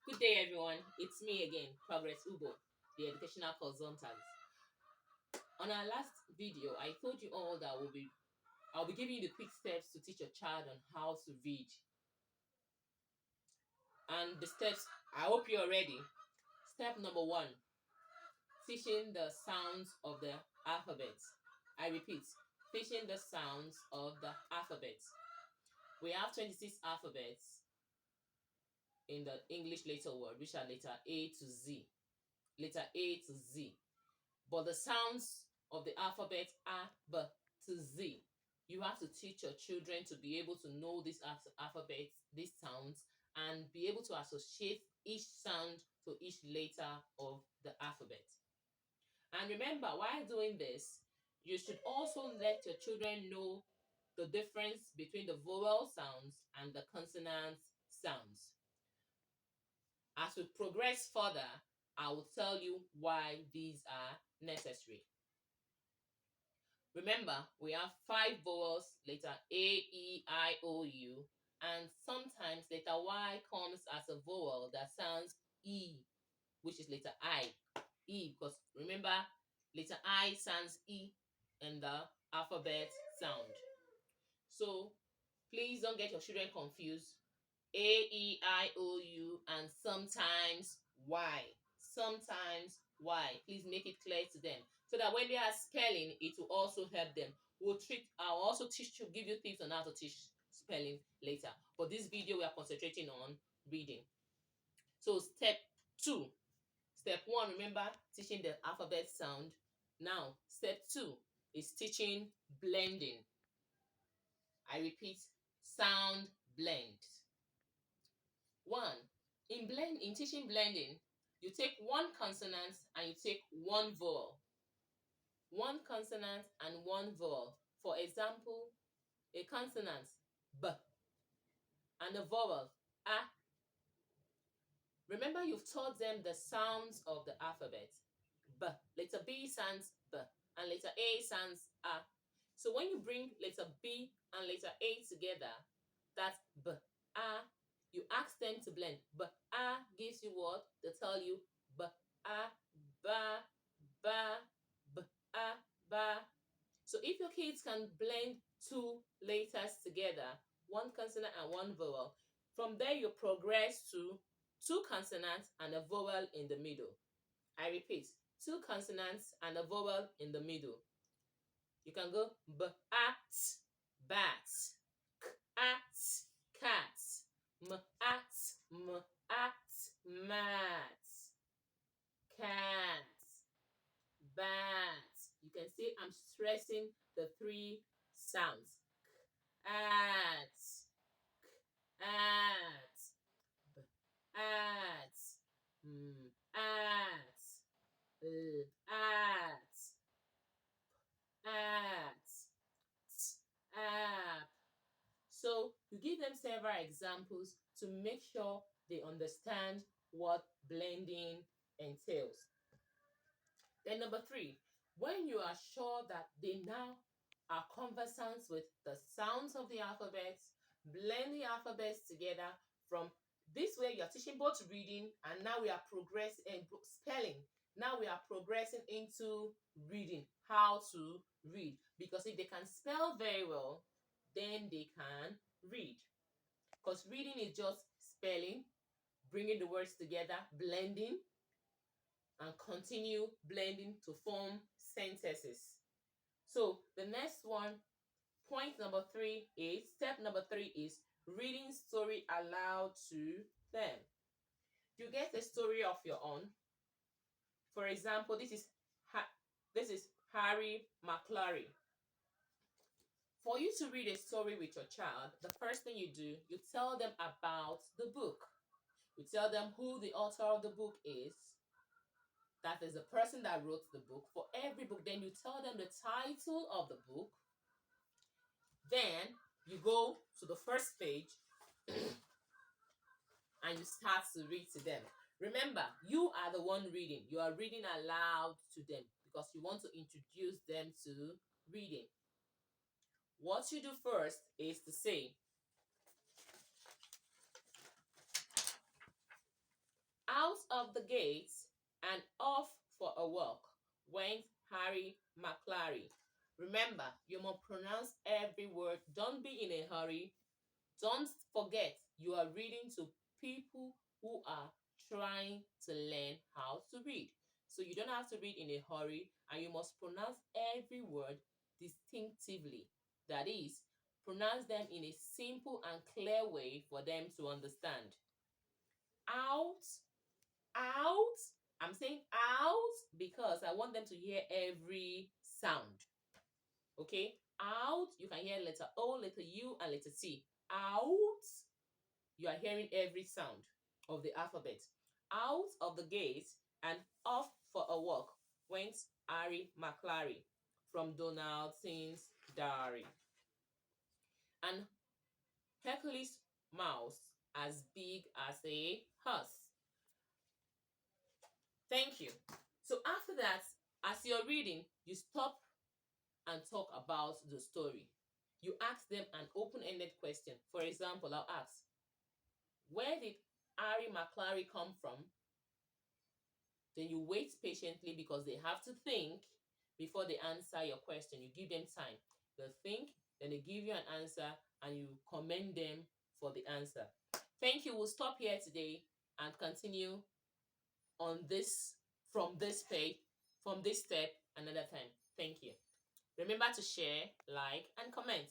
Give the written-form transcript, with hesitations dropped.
Good day, everyone. It's me again, Progress Ubo, the educational consultant. On our last video, I told you all that I'll be giving you the quick steps to teach your child on how to read. And the steps, I hope you're ready. Step number one, teaching the sounds of the alphabet. I repeat, teaching the sounds of the alphabet. We have 26 alphabets in the English letter word, which are letter A to Z. Letter A to Z. But the sounds of the alphabet are B to Z. You have to teach your children to be able to know these alphabets, these sounds, and be able to associate each sound to each letter of the alphabet. And remember, while doing this, you should also let your children know the difference between the vowel sounds and the consonant sounds. As we progress further, I will tell you why these are necessary. Remember, we have five vowels, letter A, E, I, O, U, and sometimes letter Y comes as a vowel that sounds E, which is letter I. E, because remember, letter I sounds E in the alphabet sound. So please don't get your children confused. A, E, I, O, U, and sometimes Y. Sometimes Y. Please make it clear to them so that when they are spelling, it will also help them. I'll also give you tips on how to teach spelling later. But this video, we are concentrating on reading. So step two. Step one, remember, teaching the alphabet sound. Now, step two is teaching blending. I repeat, sound blend. One, in teaching blending, you take one consonant and you take one vowel. One consonant and one vowel. For example, a consonant B and a vowel A. Remember, you've taught them the sounds of the alphabet. B. Letter B sounds B and letter A sounds A. So when you bring letter B and letter A together, that's B, A. You ask them to blend. B, A gives you what? They tell you B, A, ba, ba, B, A, ba. So if your kids can blend two letters together, one consonant and one vowel, from there you progress to two consonants and a vowel in the middle. I repeat, two consonants and a vowel in the middle. You can go b-at, bat, k-at, cat, m-at, mat, cat, bat. You can see I'm stressing the three sounds. At, at, at, at, at, at, app. So you give them several examples to make sure they understand what blending entails. Then number three, when you are sure that they now are conversant with the sounds of the alphabet, blend the alphabets together. From this way, you're teaching both reading and now we are progressing spelling. Now we are progressing into reading, how to read. Because if they can spell very well, then they can read. Because reading is just spelling, bringing the words together, blending, and continue blending to form sentences. So the next one, step number three is reading story aloud to them. You get a story of your own. For example, this is Harry McClary. For you to read a story with your child, the first thing you do, you tell them about the book. You tell them who the author of the book is. That is the person that wrote the book. For every book, then you tell them the title of the book. Then you go to the first page and you start to read to them. Remember, you are the one reading. You are reading aloud to them because you want to introduce them to reading. What you do first is to say, the gates and off for a walk went Harry McClary. Remember, you must pronounce every word. Don't be in a hurry. Don't forget, you are reading to people who are trying to learn how to read. So you don't have to read in a hurry and you must pronounce every word distinctively. That is, pronounce them in a simple and clear way for them to understand. Out, out. I'm saying out because I want them to hear every sound. Okay? Out, you can hear letter O, letter U, and letter T. Out, you are hearing every sound of the alphabet. Out of the gate and off for a walk went Harry McClary from Donaldson's diary. And Hercules' mouse as big as a horse. Thank you. So after that, as you're reading, you stop and talk about the story. You ask them an open-ended question. For example, I'll ask, where did Harry McClary come from? Then you wait patiently because they have to think before they answer your question. You give them time. They'll think, then they give you an answer, and you commend them for the answer. Thank you. We'll stop here today and continue on this from this page, from this step another time. Thank you. Remember to share, like, and comment.